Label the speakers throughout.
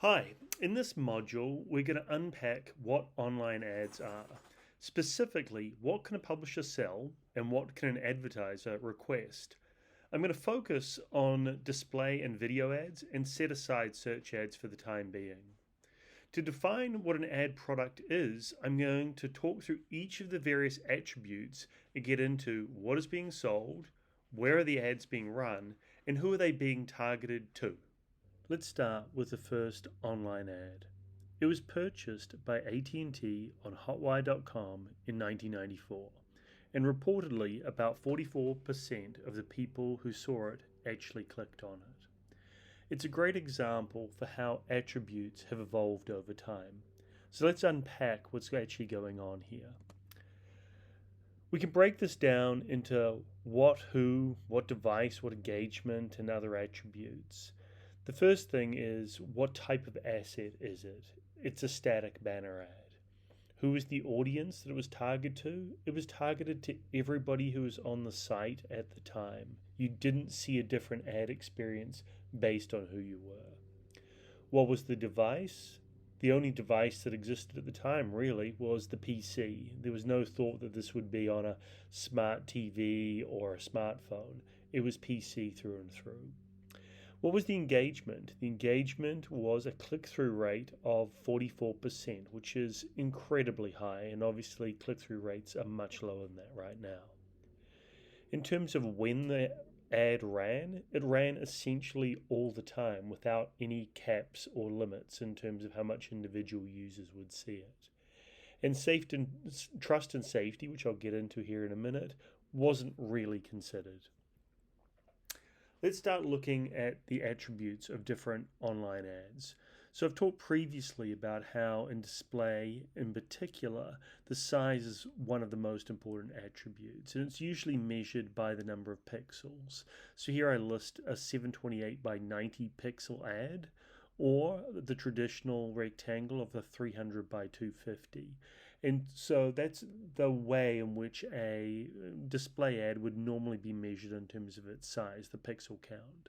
Speaker 1: Hi, in this module, we're going to unpack what online ads are. Specifically, what can a publisher sell and what can an advertiser request? I'm going to focus on display and video ads and set aside search ads for the time being. To define what an ad product is, I'm going to talk through each of the various attributes and get into what is being sold, where are the ads being run, and who are they being targeted to. Let's start with the first online ad. It was purchased by AT&T on hotwire.com in 1994, and reportedly about 44% of the people who saw it actually clicked on it. It's a great example for how attributes have evolved over time. So let's unpack what's actually going on here. We can break this down into what, who, what device, what engagement, and other attributes. The first thing is, what type of asset is it? It's a static banner ad. Who is the audience that it was targeted to? It was targeted to everybody who was on the site at the time. You didn't see a different ad experience based on who you were. What was the device? The only device that existed at the time really was the PC. There was no thought that this would be on a smart TV or a smartphone. It was PC through and through. What was the engagement? The engagement was a click-through rate of 44%, which is incredibly high, and obviously click-through rates are much lower than that right now. In terms of when the ad ran, it ran essentially all the time without any caps or limits in terms of how much individual users would see it. And trust and safety, which I'll get into here in a minute, wasn't really considered. Let's start looking at the attributes of different online ads. So I've talked previously about how in display in particular, the size is one of the most important attributes, and it's usually measured by the number of pixels. So here I list a 728 by 90 pixel ad, or the traditional rectangle of the 300 by 250. And so that's the way in which a display ad would normally be measured in terms of its size, the pixel count.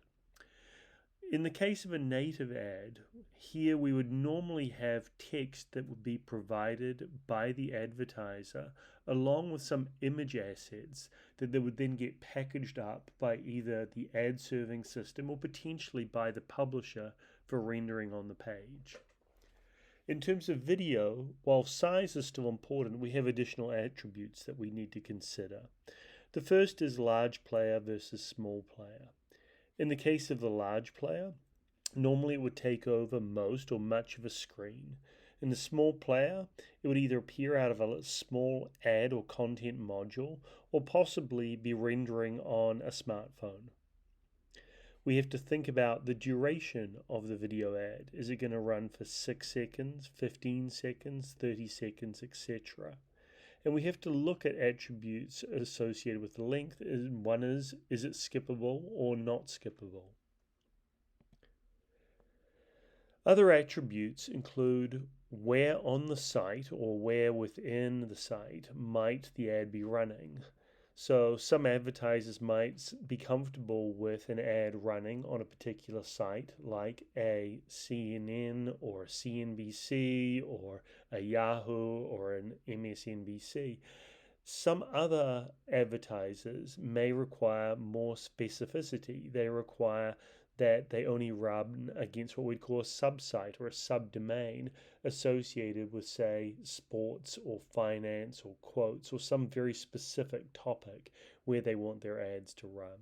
Speaker 1: In the case of a native ad, here we would normally have text that would be provided by the advertiser along with some image assets that they would then get packaged up by either the ad serving system or potentially by the publisher for rendering on the page. In terms of video, while size is still important, we have additional attributes that we need to consider. The first is large player versus small player. In the case of the large player, normally it would take over most or much of a screen. In the small player, it would either appear out of a small ad or content module or possibly be rendering on a smartphone. We have to think about the duration of the video ad. Is it going to run for 6 seconds, 15 seconds, 30 seconds, etc.? And we have to look at attributes associated with the length. One is it skippable or not skippable? Other attributes include where on the site or where within the site might the ad be running. So some advertisers might be comfortable with an ad running on a particular site like a CNN or a CNBC or a Yahoo or an MSNBC. Some other advertisers may require more specificity. They require that they only run against what we'd call a subsite or a subdomain associated with, say, sports or finance or quotes or some very specific topic where they want their ads to run.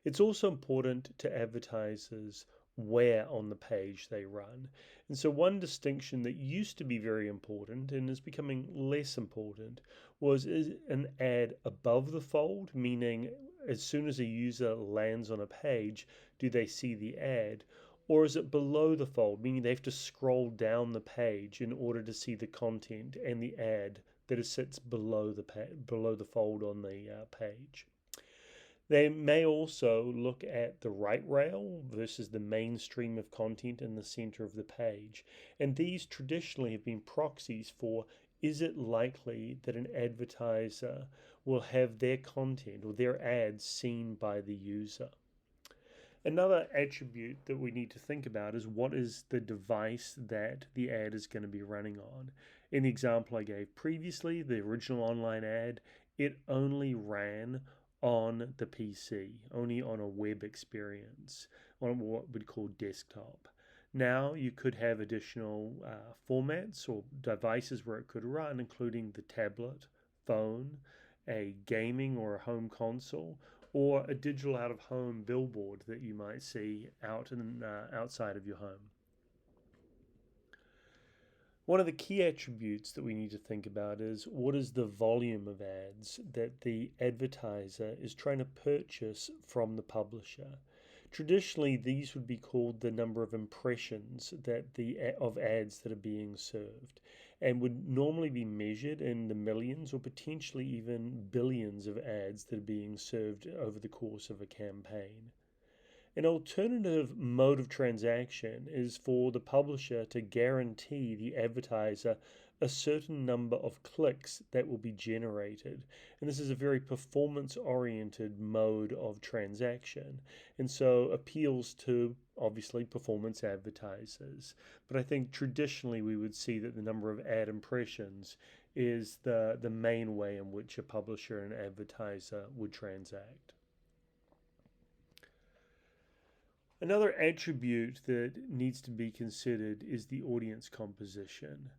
Speaker 1: It's also important to advertisers where on the page they run. And so one distinction that used to be very important and is becoming less important was, is an ad above the fold, meaning as soon as a user lands on a page, do they see the ad? Or is it below the fold, meaning they have to scroll down the page in order to see the content and the ad that sits below the fold on the page? They may also look at the right rail versus the mainstream of content in the center of the page. And these traditionally have been proxies for, is it likely that an advertiser will have their content or their ads seen by the user? Another attribute that we need to think about is what is the device that the ad is going to be running on. In the example I gave previously, the original online ad, it only ran on the PC, only on a web experience, on what we'd call desktop. Now you could have additional formats or devices where it could run, including the tablet, phone, a gaming or a home console, or a digital out of home billboard that you might see outside of your home. One of the key attributes that we need to think about is what is the volume of ads that the advertiser is trying to purchase from the publisher. Traditionally, these would be called the number of impressions of ads that are being served, and would normally be measured in the millions or potentially even billions of ads that are being served over the course of a campaign. An alternative mode of transaction is for the publisher to guarantee the advertiser a certain number of clicks that will be generated. And this is a very performance oriented mode of transaction, and so appeals to obviously performance advertisers. But I think traditionally we would see that the number of ad impressions is the main way in which a publisher and advertiser would transact. Another attribute that needs to be considered is the audience composition.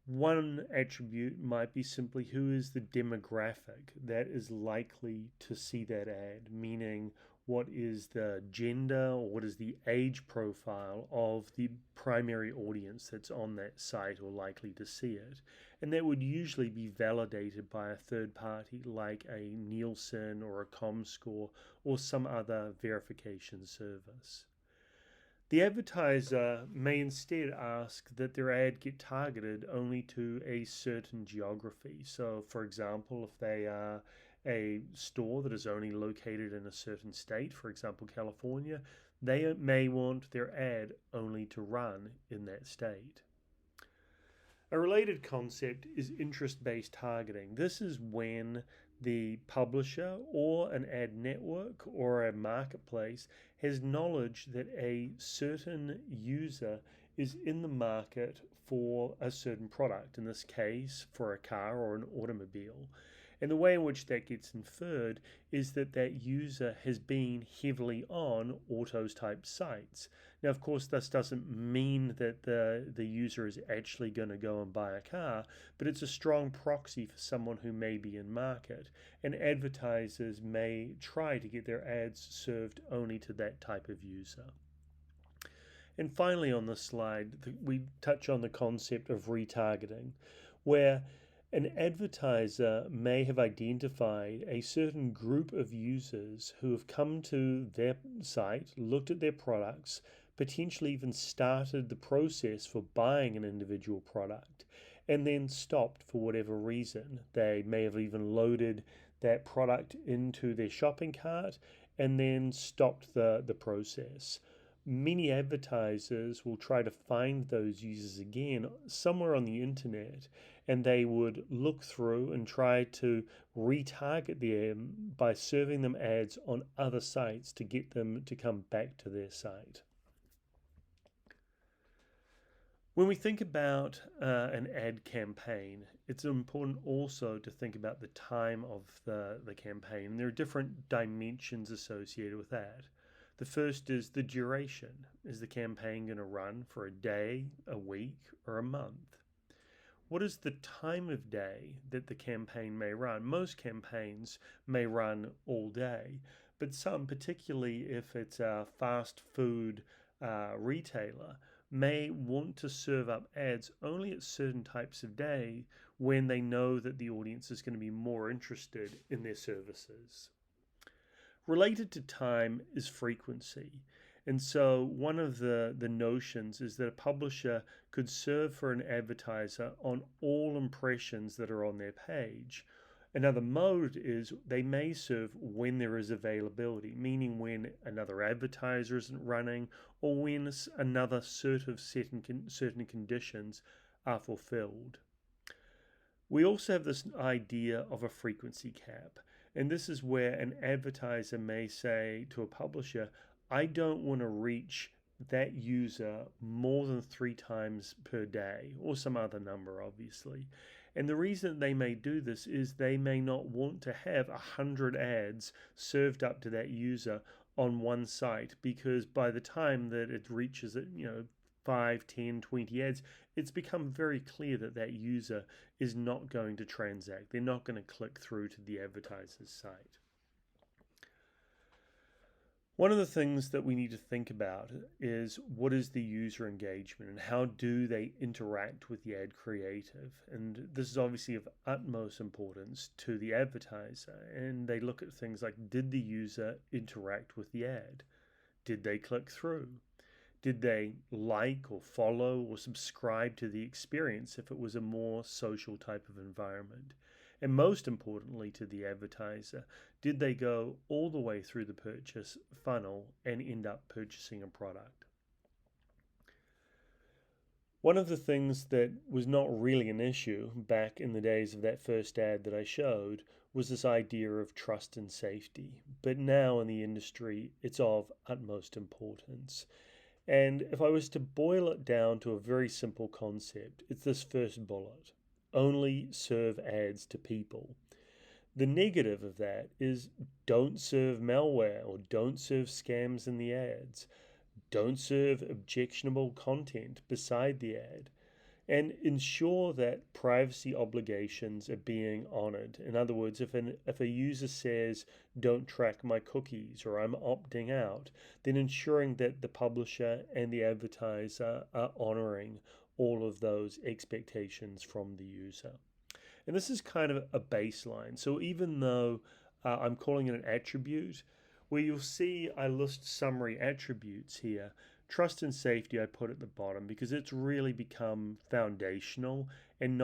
Speaker 1: One attribute might be simply who is the demographic that is likely to see that ad, meaning what is the gender or what is the age profile of the primary audience that's on that site or likely to see it. And that would usually be validated by a third party like a Nielsen or a ComScore or some other verification service. The advertiser may instead ask that their ad get targeted only to a certain geography. So, for example, if they are a store that is only located in a certain state, for example, California, they may want their ad only to run in that state. A related concept is interest-based targeting. This is when the publisher or an ad network or a marketplace has knowledge that a certain user is in the market for a certain product, in this case for a car or an automobile. And the way in which that gets inferred is that that user has been heavily on autos type sites. Now, of course, this doesn't mean that the user is actually going to go and buy a car, but it's a strong proxy for someone who may be in market. And advertisers may try to get their ads served only to that type of user. And finally, on this slide, we touch on the concept of retargeting, where an advertiser may have identified a certain group of users who have come to their site, looked at their products, potentially even started the process for buying an individual product, and then stopped for whatever reason. They may have even loaded that product into their shopping cart and then stopped the process. Many advertisers will try to find those users again somewhere on the internet, and they would look through and try to retarget them by serving them ads on other sites to get them to come back to their site. When we think about an ad campaign, it's important also to think about the time of the campaign. There are different dimensions associated with that. The first is the duration. Is the campaign going to run for a day, a week, or a month? What is the time of day that the campaign may run? Most campaigns may run all day, but some, particularly if it's a fast food retailer, may want to serve up ads only at certain types of day when they know that the audience is going to be more interested in their services. Related to time is frequency. And so one of the notions is that a publisher could serve for an advertiser on all impressions that are on their page. Another mode is they may serve when there is availability, meaning when another advertiser isn't running or when another certain conditions are fulfilled. We also have this idea of a frequency cap. And this is where an advertiser may say to a publisher, I don't want to reach that user more than 3 times per day, or some other number, obviously. And the reason they may do this is they may not want to have 100 ads served up to that user on one site, because by the time that it reaches it, 5, 10, 20 ads, it's become very clear that that user is not going to transact. They're not going to click through to the advertiser's site. One of the things that we need to think about is, what is the user engagement and how do they interact with the ad creative? And this is obviously of utmost importance to the advertiser. And they look at things like, did the user interact with the ad? Did they click through? Did they like or follow or subscribe to the experience if it was a more social type of environment? And most importantly to the advertiser, did they go all the way through the purchase funnel and end up purchasing a product? One of the things that was not really an issue back in the days of that first ad that I showed was this idea of trust and safety. But now in the industry, it's of utmost importance. And if I was to boil it down to a very simple concept, it's this first bullet: only serve ads to people. The negative of that is, don't serve malware or don't serve scams in the ads. Don't serve objectionable content beside the ad. And ensure that privacy obligations are being honored. In other words, if a user says, don't track my cookies, or I'm opting out, then ensuring that the publisher and the advertiser are honoring all of those expectations from the user. And this is kind of a baseline. So even though I'm calling it an attribute, where you'll see I list summary attributes here, trust and safety I put at the bottom because it's really become foundational and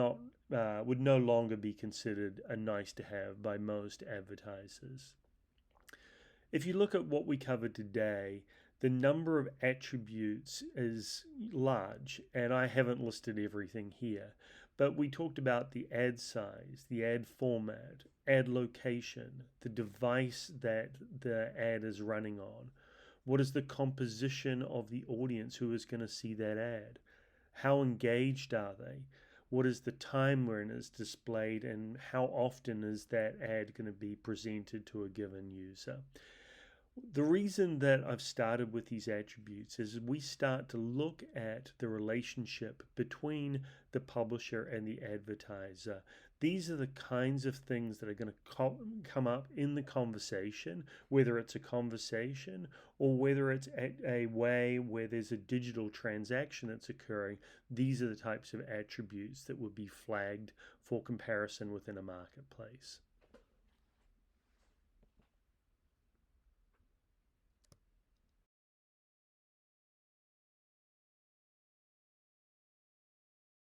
Speaker 1: would no longer be considered a nice to have by most advertisers. If you look at what we covered today, the number of attributes is large, and I haven't listed everything here. But we talked about the ad size, the ad format, ad location, the device that the ad is running on. What is the composition of the audience who is going to see that ad? How engaged are they? What is the time when it's displayed, and how often is that ad going to be presented to a given user? The reason that I've started with these attributes is we start to look at the relationship between the publisher and the advertiser. These are the kinds of things that are going to come up in the conversation, whether it's a conversation or whether it's a way where there's a digital transaction that's occurring. These are the types of attributes that would be flagged for comparison within a marketplace.